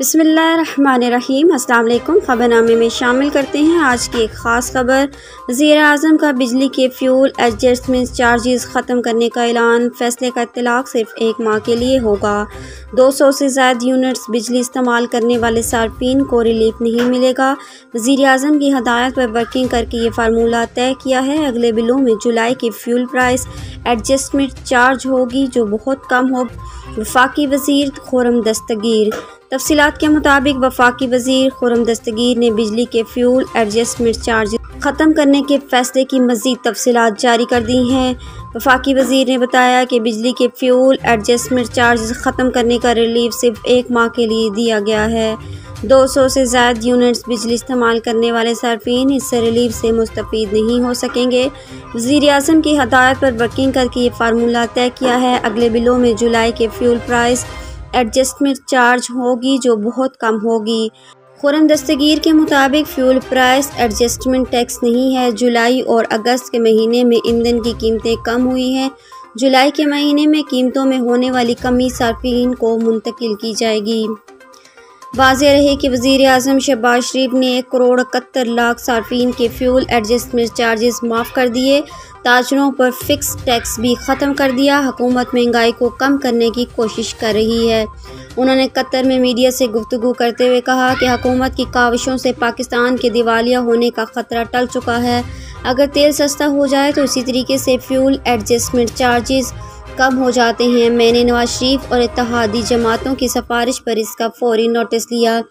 बिस्मिल्लाहिर्रहमानिर्रहीम। अस्सलाम वालेकुम। ख़बरनामे में शामिल करते हैं आज की एक ख़ास खबर। वज़ीर-ए-आज़म का बिजली के फ्यूल एडजस्टमेंट चार्जेस ख़त्म करने का ऐलान। फ़ैसले का इत्तलाक़ सिर्फ 1 माह के लिए होगा। 200 से ज़ायद यूनिट्स बिजली इस्तेमाल करने वाले सार्फिन को रिलीफ नहीं मिलेगा। वज़ीर-ए-आज़म की हदायत पर वर्किंग करके ये फार्मूला तय किया है। अगले बिलों में जुलाई की फ्यूल प्राइस एडजस्टमेंट चार्ज होगी जो बहुत कम होगी। वफाकी वज़ीर खुर्रम दस्तगीर। तफसीलात के मुताबिक वफाकी वज़ीर खुर्रम दस्तगीर ने बिजली के फ्यूल एडजस्टमेंट चार्ज ख़त्म करने के फ़ैसले की मज़ीद तफसीलात जारी कर दी हैं। वफाकी वज़ीर ने बताया कि बिजली के फ्यूल एडजस्टमेंट चार्ज ख़त्म करने का रिलीफ सिर्फ 1 माह के लिए दिया गया है। 200 से ज़ायद यूनिट्स बिजली इस्तेमाल करने वाले सार्फिन इससे रिलीफ से मुस्तफ़ीद नहीं हो सकेंगे। वज़ीर-ए-आज़म की हदायत पर वर्किंग करके ये फार्मूला तय किया है। अगले बिलों में जुलाई के फ्यूल प्राइस एडजस्टमेंट चार्ज होगी जो बहुत कम होगी। खुर्रम दस्तगीर के मुताबिक फ्यूल प्राइस एडजस्टमेंट टैक्स नहीं है। जुलाई और अगस्त के महीने में ईंधन की कीमतें कम हुई हैं। जुलाई के महीने में कीमतों में होने वाली कमी सार्फिन को मुंतकिल की जाएगी। वाज़ेह रहे कि वज़ीर-ए-आज़म शहबाज शरीफ ने 1 करोड़ 71 लाख सार्फिन के फ्यूल एडजस्टमेंट चार्जेस माफ़ कर दिए। ताजरों पर फ़िक्स टैक्स भी ख़त्म कर दिया। हुकूमत महंगाई को कम करने की कोशिश कर रही है। उन्होंने कतर में मीडिया से गुफ्तगू करते हुए कहा कि हुकूमत की काविशों से पाकिस्तान के दिवालिया होने का ख़तरा टल चुका है। अगर तेल सस्ता हो जाए तो इसी तरीके से फ्यूल एडजस्टमेंट चार्जेस कम हो जाते हैं। मैंने नवाज शरीफ और इत्तेहादी जमातों की सिफारिश पर इसका फ़ौरी नोटिस लिया।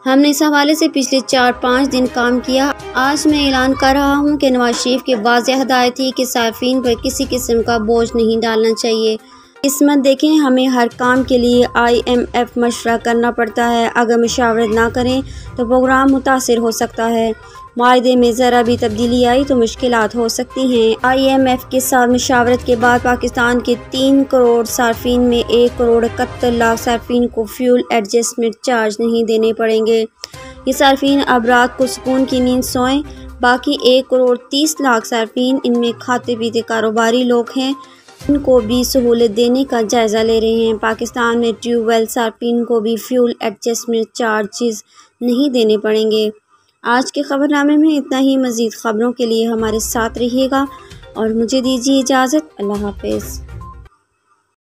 हमने इस हवाले से पिछले 4-5 दिन काम किया। आज मैं ऐलान कर रहा हूँ कि नवाज शरीफ की वाज़ेह हदायत थी कि सार्फिन पर किसी किस्म का बोझ नहीं डालना चाहिए। किस्मत देखें, हमें हर काम के लिए IMF मशवरा करना पड़ता है। अगर मशावरत ना करें तो प्रोग्राम मुतासिर हो सकता है। मायदे में ज़रा भी तब्दीली आई तो मुश्किलात हो सकती हैं। IMF के साथ मशावरत के बाद पाकिस्तान के 3 करोड़ सार्फिन में 1 करोड़ 71 लाख सार्फिन को फ्यूल एडजस्टमेंट चार्ज नहीं देने पड़ेंगे। ये सार्फिन अब रात को सुकून की नींद सोएं। बाकी 1 करोड़ 30 लाख सार्फिन, इनमें खाते पीते कारोबारी लोग हैं, इनको भी सहूलत देने का जायज़ा ले रहे हैं। पाकिस्तान में ट्यूबवेल सार्फिन को भी फ्यूल एडजस्टमेंट चार्जेस नहीं देने पड़ेंगे। आज के ख़बरनामे में इतना ही। मज़ीद ख़बरों के लिए हमारे साथ रहिएगा और मुझे दीजिए इजाज़त। अल्लाह हाफ़िज़।